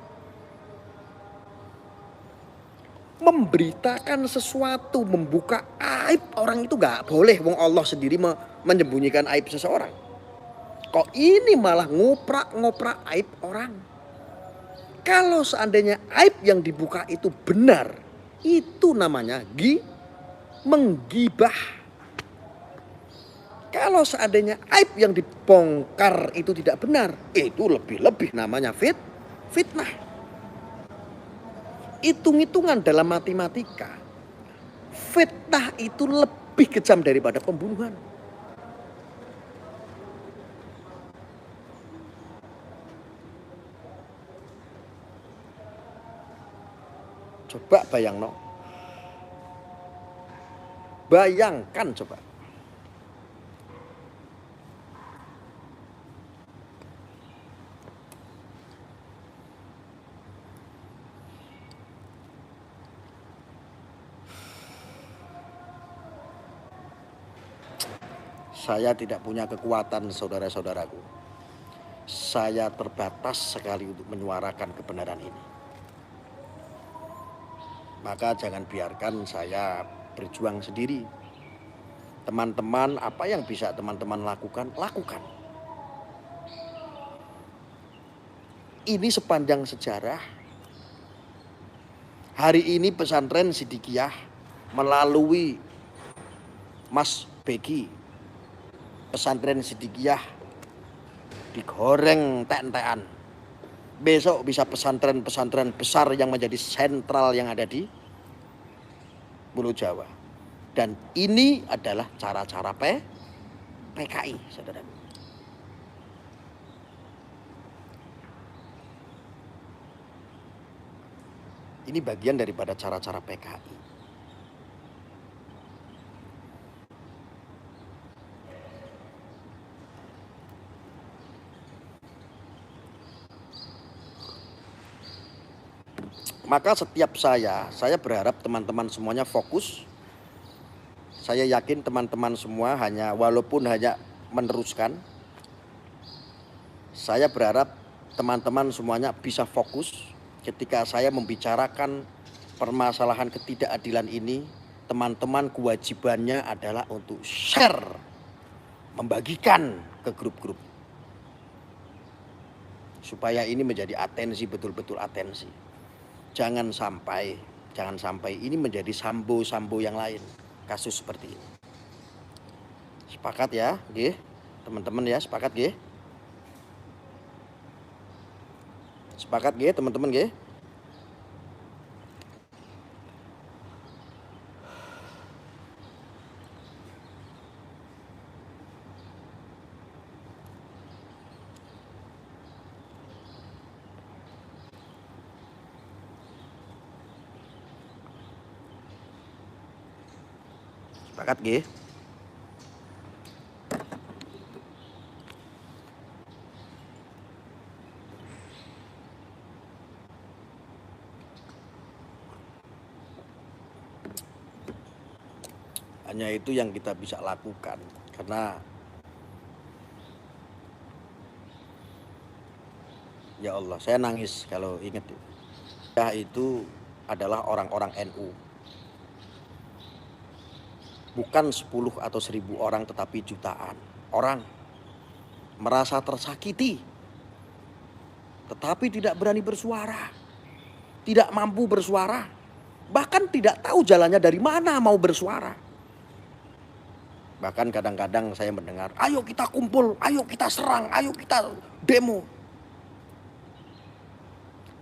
Memberitakan sesuatu, membuka aib orang itu gak boleh. Wong Allah sendiri menyembunyikan aib seseorang. Kok ini malah ngoprak aib orang. Kalau seandainya aib yang dibuka itu benar, itu namanya menggibah. Kalau seandainya aib yang dibongkar itu tidak benar, itu lebih-lebih namanya fitnah. Hitung-hitungan dalam matematika, fitnah itu lebih kejam daripada pembunuhan. Coba bayangkan coba. Saya tidak punya kekuatan, saudara-saudaraku. Saya terbatas sekali untuk menyuarakan kebenaran ini. Maka jangan biarkan saya berjuang sendiri. Teman-teman, apa yang bisa teman-teman lakukan, lakukan. Ini sepanjang sejarah. Hari ini pesantren Sidikiyah melalui Mas Begi, pesantren Sidikiyah digoreng tek-tekan. Besok bisa pesantren-pesantren besar yang menjadi sentral yang ada di Pulau Jawa. Dan ini adalah cara-cara PKI, saudara. Ini bagian daripada cara-cara PKI. Maka setiap saya berharap teman-teman semuanya fokus. Saya yakin teman-teman semua walaupun hanya meneruskan. Saya berharap teman-teman semuanya bisa fokus ketika saya membicarakan permasalahan ketidakadilan ini. Teman-teman kewajibannya adalah untuk share, membagikan ke grup-grup. Supaya ini menjadi atensi, betul-betul atensi. Jangan sampai ini menjadi sambo-sambo yang lain, kasus seperti ini. Sepakat ya, nggih? Teman-teman ya, sepakat nggih? Sepakat nggih, teman-teman nggih? Sepakat nggih? Hanya itu yang kita bisa lakukan, karena ya Allah, saya nangis kalau ingat itu adalah orang-orang NU. Bukan 10 atau 1000 orang, tetapi jutaan orang merasa tersakiti, tetapi tidak berani bersuara, tidak mampu bersuara, bahkan tidak tahu jalannya dari mana mau bersuara. Bahkan kadang-kadang saya mendengar, ayo kita kumpul, ayo kita serang, ayo kita demo.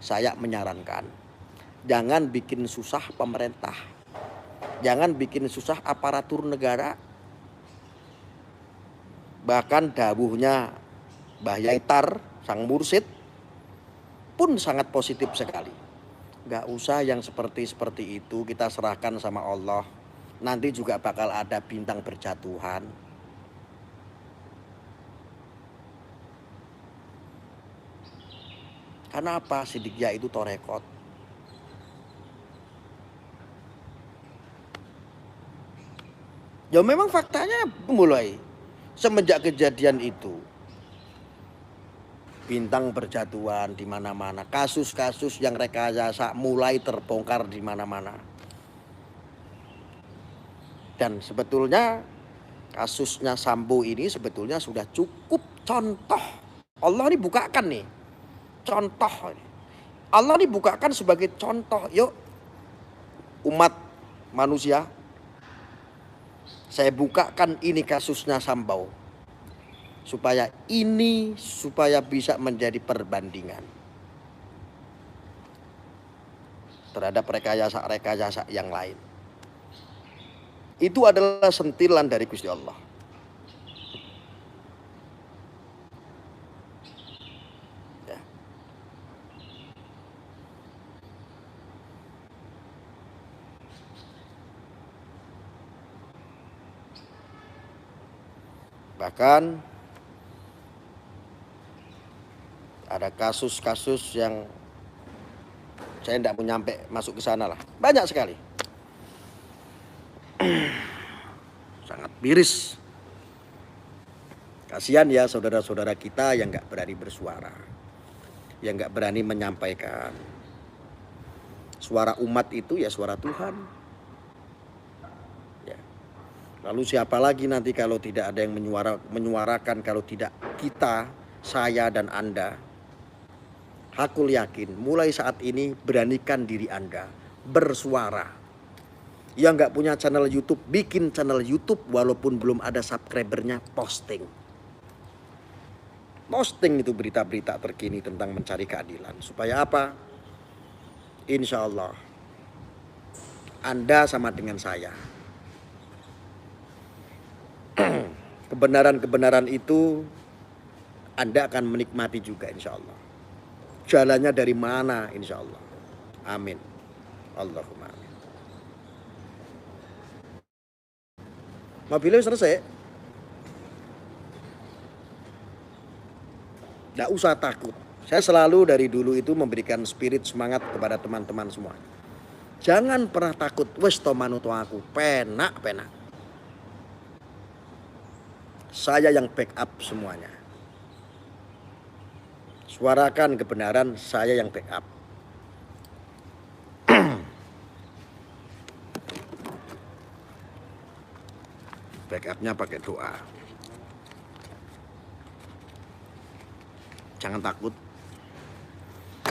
Saya menyarankan, jangan bikin susah pemerintah, jangan bikin susah aparatur negara. Bahkan dawuhnya Mbah Yaitar, sang mursyid, pun sangat positif sekali. Gak usah yang seperti itu, kita serahkan sama Allah. Nanti juga bakal ada bintang berjatuhan. Karena apa? Sidikiyah itu torekot. Ya memang faktanya mulai semenjak kejadian itu, bintang berjatuhan di mana-mana, kasus-kasus yang rekayasa mulai terbongkar di mana-mana. Dan sebetulnya kasusnya Sambo ini sebetulnya sudah cukup contoh. Allah ini bukakan nih contoh. Allah ini bukakan sebagai contoh. Yuk umat manusia, saya bukakan ini kasusnya Sambo, supaya bisa menjadi perbandingan terhadap rekayasa yang lain. Itu adalah sentilan dari Gusti Allah. Ya. Bahkan ada kasus-kasus yang saya tidak mau nyampe masuk ke sana lah. Banyak sekali. Sangat miris. Kasihan ya saudara-saudara kita yang gak berani bersuara, yang gak berani menyampaikan. Suara umat itu ya suara Tuhan. Ya. Lalu siapa lagi nanti kalau tidak ada yang menyuarakan, kalau tidak kita, saya dan Anda. Aku yakin mulai saat ini beranikan diri Anda bersuara. Yang nggak punya channel YouTube, bikin channel YouTube walaupun belum ada subscribernya, posting. Posting itu berita-berita terkini tentang mencari keadilan. Supaya apa? Insya Allah Anda sama dengan saya. Kebenaran-kebenaran itu Anda akan menikmati juga insya Allah. Jalannya dari mana insya Allah. Amin. Allahumma amin. Mobilnya selesai. Nggak usah takut. Saya selalu dari dulu itu memberikan spirit semangat kepada teman-teman semua. Jangan pernah takut. Wes to manut aku. Penak. Saya yang backup semuanya. Suarakan kebenaran, saya yang backup. Backupnya pakai doa. Jangan takut.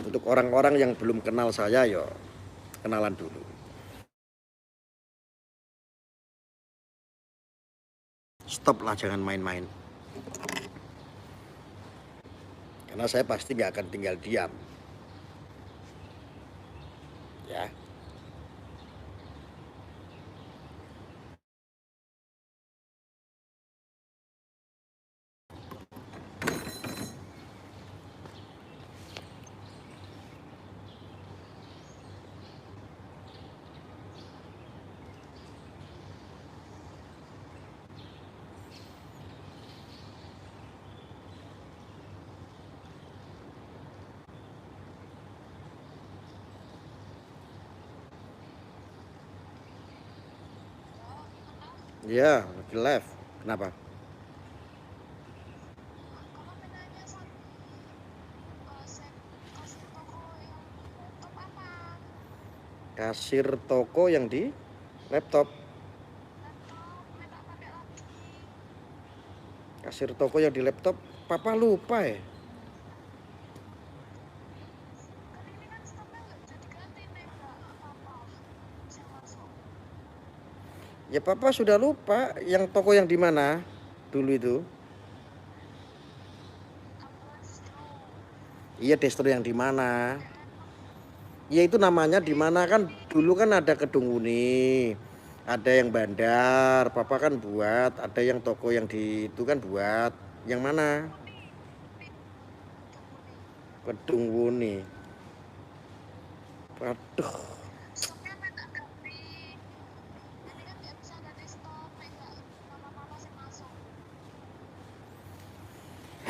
Untuk orang-orang yang belum kenal saya, yo kenalan dulu. Stoplah, jangan main-main. Karena saya pasti nggak akan tinggal diam. Ya. Ya, lagi live. Kenapa? Kasir toko yang di laptop. Kasir toko yang di laptop, papa lupa ya. Ya papa sudah lupa yang toko yang di mana dulu itu. Iya, distro yang di mana? Ya itu namanya di mana kan dulu kan ada Kedung Uni, ada yang Bandar, papa kan buat, ada yang toko yang di itu kan buat. Yang mana? Kedung Uni. Aduh.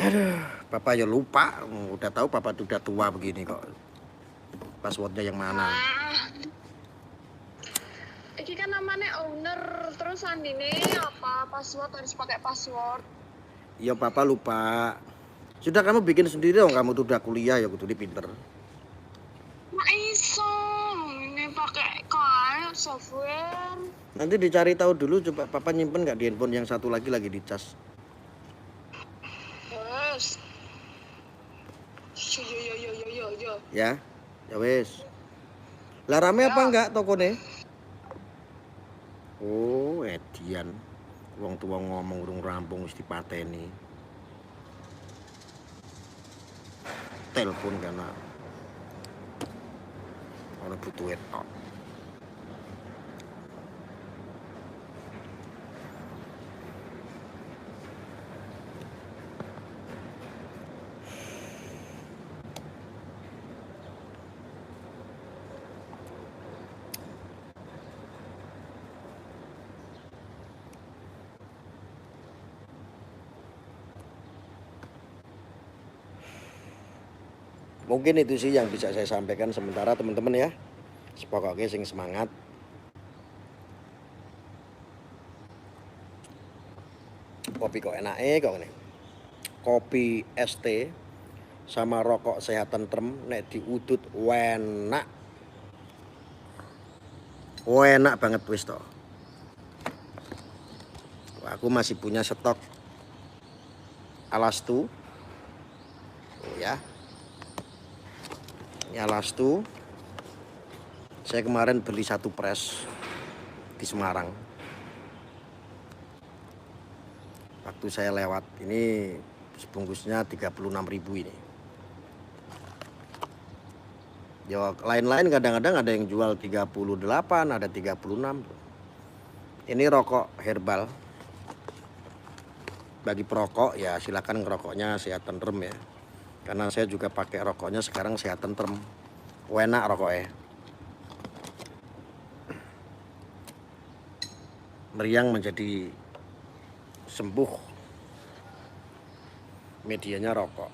Aduh, papa ya lupa. Udah tahu papa udah tua begini kok. Passwordnya yang mana? Iki kan namanya owner, terus andine apa password harus pakai password. Iya papa lupa. Sudah kamu bikin sendiri dong, kamu tuh udah kuliah ya kudu pinter. Nah iso, ini pakai kayak software. Nanti dicari tahu dulu, coba papa nyimpen nggak di handphone yang satu lagi dicas. Yes. Yo. Ya, ya wes. Lah rame apa enggak toko nih? Oh, edian. Wong tua ngomong urung rampung mesti pateni. Telepon karena orang butuh etok. Mungkin itu sih yang bisa saya sampaikan sementara teman-teman ya. Sepokoknya sing semangat. Kopi kok enak kok ini. Kopi ST sama rokok sehat tentrem nek diudut enak. Enak banget wis toh. Aku masih punya stok Alastu. Oh ya. Ini Alastu. Saya kemarin beli 1 press. di Semarang. Waktu saya lewat ini sebungkusnya 36.000 ini. Ya lain-lain kadang-kadang ada yang jual 38, ada 36. Ini rokok herbal. Bagi perokok ya silakan ngerokoknya sehat tentrem ya. Karena saya juga pakai rokoknya sekarang sehat tentrem. Enak rokoknya. Meriang menjadi sembuh. Medianya rokok.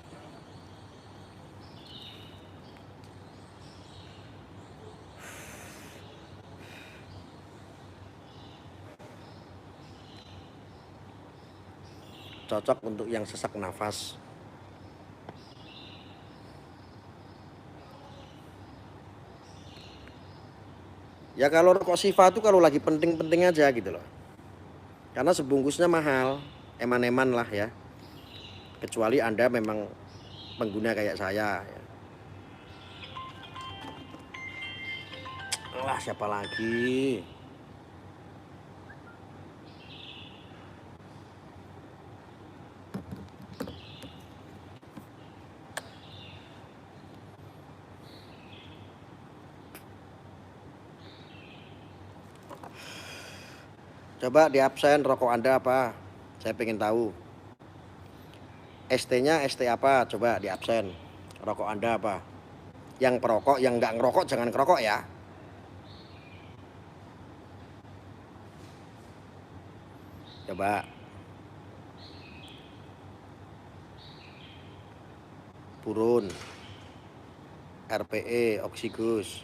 Cocok untuk yang sesak nafas. Ya kalau rokok Siva itu kalau lagi penting-penting aja gitu loh. Karena sebungkusnya mahal, eman-eman lah ya. Kecuali Anda memang pengguna kayak saya ya. Lah siapa lagi? Coba di absen rokok Anda apa? Saya pengen tahu. ST-nya ST apa? Coba di absen. Rokok Anda apa? Yang perokok, yang nggak ngerokok jangan ngerokok ya. Coba. Purun. RPE Oksigus.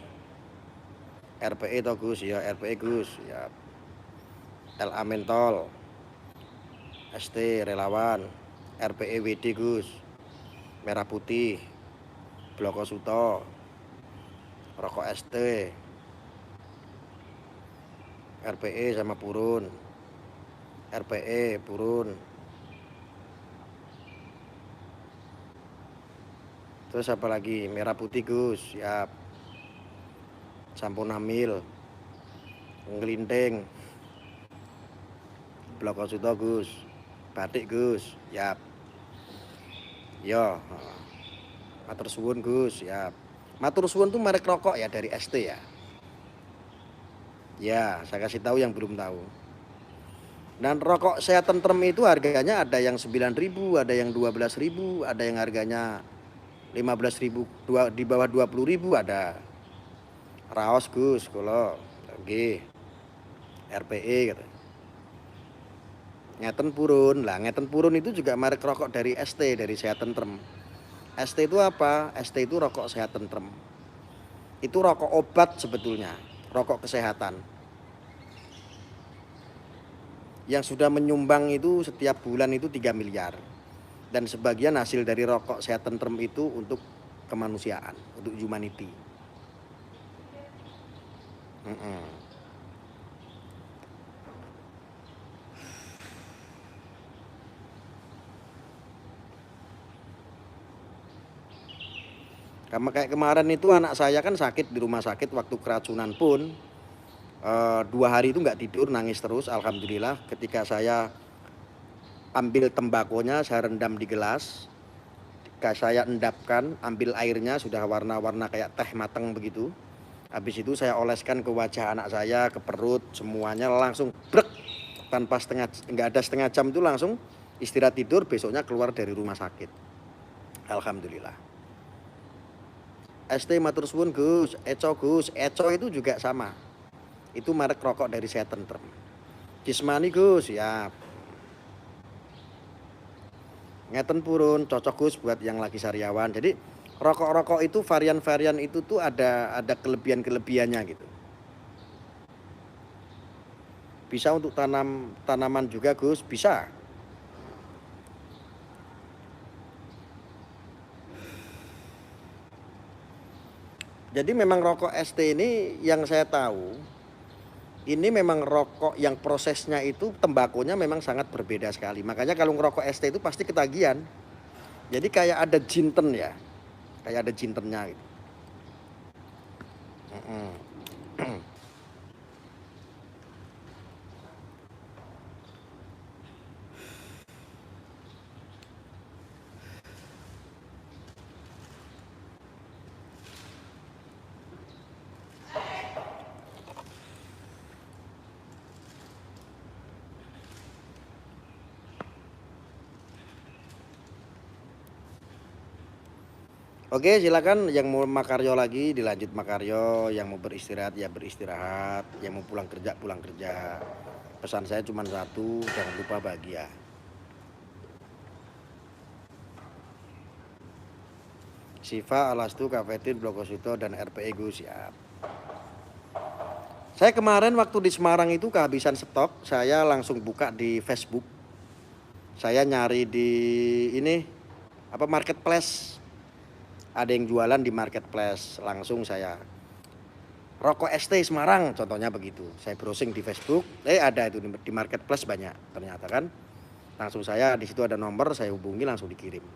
RPE toh Gus ya, RPE Gus ya. LA Mentol. ST Relawan. RPE WD Gus. Merah Putih. Bloko Suto. Rokok ST. RPE sama Purun. RPE Purun. Terus apa lagi? Merah Putih Gus, siap. Sampun Hamil. Ngelinting. Bloko Suto Gus. Batik Gus, siap. Yo. Matur suwun Gus, siap. Matur suwun tuh merek rokok ya dari ST ya. Ya, saya kasih tahu yang belum tahu. Dan rokok sehat tentrem itu harganya ada yang 9.000, ada yang 12.000, ada yang harganya 15.000, di bawah 20.000 ada. Raos Gus, kalau nggih. RPE gitu. Ngeten Purun. Lah ngeten Purun itu juga merek rokok dari ST, dari sehat tentrem. ST itu apa? ST itu rokok sehat tentrem. Itu rokok obat sebetulnya, rokok kesehatan. Yang sudah menyumbang itu setiap bulan itu 3 miliar. Dan sebagian hasil dari rokok sehat tentrem itu untuk kemanusiaan, untuk humanity. Karena kayak kemarin itu anak saya kan sakit di rumah sakit waktu keracunan pun 2 hari itu nggak tidur, nangis terus. Alhamdulillah ketika saya ambil tembakonya, saya rendam di gelas, saya endapkan, ambil airnya sudah warna-warna kayak teh mateng begitu. Habis itu saya oleskan ke wajah anak saya, ke perut, semuanya langsung brek, tanpa nggak ada setengah jam itu langsung istirahat tidur, besoknya keluar dari rumah sakit. Alhamdulillah. ST matur suwun Gus, Eco Gus, Eco itu juga sama. Itu merek rokok dari sehat tentrem. Cismani Gus, siap. Ngeten Purun, cocok Gus buat yang lagi sariawan. Jadi rokok-rokok itu varian-varian itu tuh ada kelebihan-kelebihannya gitu. Bisa untuk tanaman juga Gus, bisa. Jadi memang rokok ST ini yang saya tahu, ini memang rokok yang prosesnya itu tembakonya memang sangat berbeda sekali. Makanya kalau ngerokok ST itu pasti ketagihan. Jadi kayak ada jinten ya, kayak ada jintennya gitu. Oke, silakan yang mau makaryo lagi dilanjut makaryo, yang mau beristirahat ya beristirahat, yang mau pulang kerja pulang kerja. Pesan saya cuma satu, jangan lupa bahagia. Siva, Alastu, Kafetin, Blokosito, dan RPE Gus siap. Saya kemarin waktu di Semarang itu kehabisan stok, saya langsung buka di Facebook. Saya nyari di ini apa marketplace. Ada yang jualan di marketplace, langsung saya rokok ST Semarang contohnya begitu. Saya browsing di Facebook, ada itu di marketplace banyak ternyata kan. Langsung saya di situ ada nomor, saya hubungi langsung dikirim.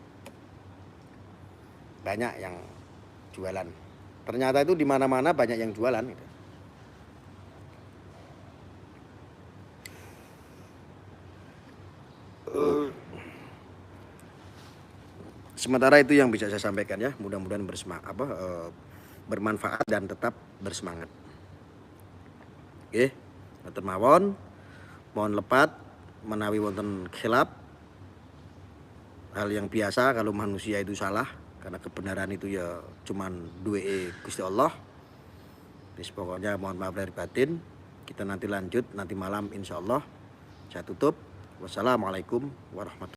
Banyak yang jualan. Ternyata itu di mana-mana banyak yang jualan gitu. Sementara itu yang bisa saya sampaikan ya, mudah-mudahan bermanfaat dan tetap bersemangat. Oke, matur mawon, mohon lepat menawi wonten khilaf, hal yang biasa kalau manusia itu salah, karena kebenaran itu ya cuman duwe Gusti Allah. Jadi pokoknya mohon maaf lahir batin. Kita nanti lanjut nanti malam insya Allah. Saya tutup. Wassalamualaikum warahmatullahi wabarakatuh.